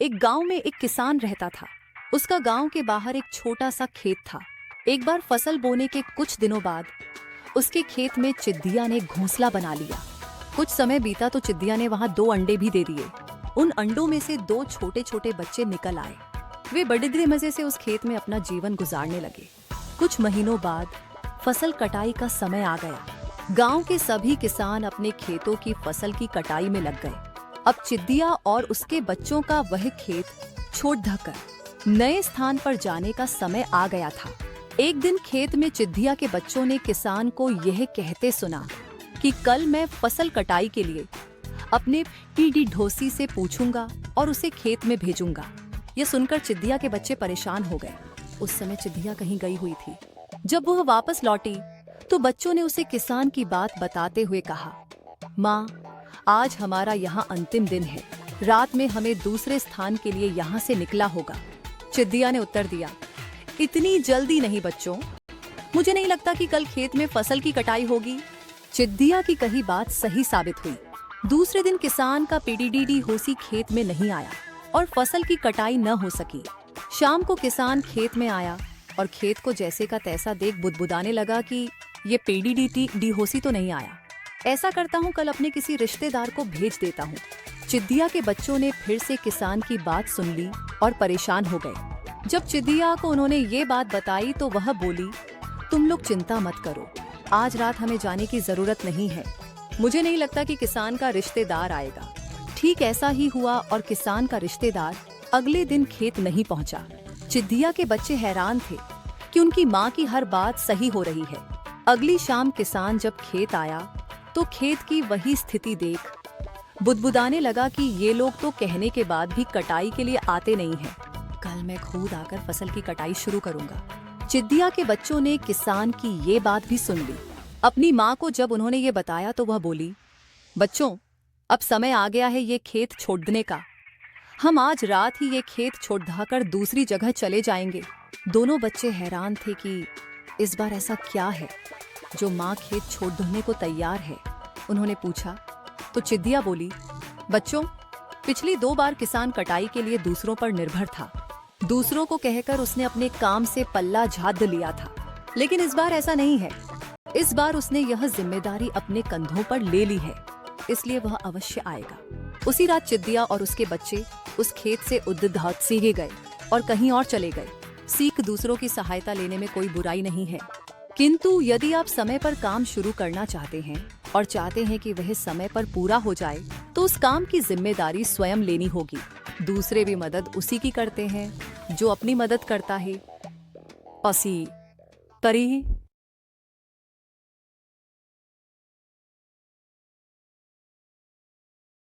एक गांव में एक किसान रहता था। उसका गांव के बाहर एक छोटा सा खेत था। एक बार फसल बोने के कुछ दिनों बाद उसके खेत में चिद्दिया ने घोंसला बना लिया। कुछ समय बीता तो चिद्दिया ने वहां 2 अंडे भी दे दिए। उन अंडों में से 2 छोटे छोटे बच्चे निकल आए। वे बड़े मजे से उस खेत में अपना जीवन गुजारने लगे। कुछ महीनों बाद फसल कटाई का समय आ गया। गांव के सभी किसान अपने खेतों की फसल की कटाई में लग गए। अब चिद्दिया और उसके बच्चों का वह खेत छोड़ ढकर नए स्थान पर जाने का समय आ गया था। एक दिन खेत में चिद्दिया के बच्चों ने किसान को यह कहते सुना कि कल मैं फसल कटाई के लिए अपने पीढ़ी ढोसी से पूछूंगा और उसे खेत में भेजूंगा। यह सुनकर चिद्दिया के बच्चे परेशान हो गए। उस समय चिद्दिया कहीं गई हुई थी। जब वह वापस लौटी तो बच्चों ने उसे किसान की बात बताते हुए कहा, माँ, आज हमारा यहाँ अंतिम दिन है। रात में हमें दूसरे स्थान के लिए यहाँ से निकला होगा। चिद्दिया ने उत्तर दिया, इतनी जल्दी नहीं बच्चों, मुझे नहीं लगता कि कल खेत में फसल की कटाई होगी। चिद्दिया की कही बात सही साबित हुई। दूसरे दिन किसान का पीढ़ी होसी खेत में नहीं आया और फसल की कटाई न हो सकी। शाम को किसान खेत में आया और खेत को जैसे का तैसा देख बुदबुदाने लगा कि ये पीढ़ी होसी तो नहीं आया। ऐसा करता हूँ, कल अपने किसी रिश्तेदार को भेज देता हूँ। चिद्दिया के बच्चों ने फिर से किसान की बात सुन ली और परेशान हो गए। जब चिद्दिया को उन्होंने ये बात बताई तो वह बोली, तुम लोग चिंता मत करो, आज रात हमें जाने की जरूरत नहीं है। मुझे नहीं लगता कि किसान का रिश्तेदार आएगा। ठीक ऐसा ही हुआ और किसान का रिश्तेदार अगले दिन खेत नहीं पहुंचा। चिद्दिया के बच्चे हैरान थे कि उनकी माँ की हर बात सही हो रही है। अगली शाम किसान जब खेत आया तो खेत की वही स्थिति देख बुदबुदाने लगा कि ये लोग तो कहने के बाद भी कटाई के लिए आते नहीं हैं। कल मैं खुद आकर फसल की कटाई शुरू करूंगा। चिद्दिया के बच्चों ने किसान की ये बात भी सुन ली। अपनी माँ को जब उन्होंने ये बताया तो वह बोली, बच्चों, अब समय आ गया है ये खेत छोड़ने का। हम आज रात ही ये खेत छोड़ कर दूसरी जगह चले जाएंगे। दोनों बच्चे हैरान थे कि इस बार ऐसा क्या है जो माँ खेत छोड़ने को तैयार है। उन्होंने पूछा तो चिद्दिया बोली, बच्चों, पिछली 2 बार किसान कटाई के लिए दूसरों पर निर्भर था। दूसरों को कहकर उसने अपने काम से पल्ला झाड़ लिया था, लेकिन इस बार ऐसा नहीं है। इस बार उसने यह जिम्मेदारी अपने कंधों पर ले ली है, इसलिए वह अवश्य आएगा। उसी रात चिद्दिया और उसके बच्चे उस खेत से उद्धार सीखे गए और कहीं और चले गए। सीख दूसरों की सहायता लेने में कोई बुराई नहीं है, किंतु यदि आप समय पर काम शुरू करना चाहते हैं और चाहते हैं कि वह समय पर पूरा हो जाए तो उस काम की जिम्मेदारी स्वयं लेनी होगी। दूसरे भी मदद उसी की करते हैं जो अपनी मदद करता है। असी करी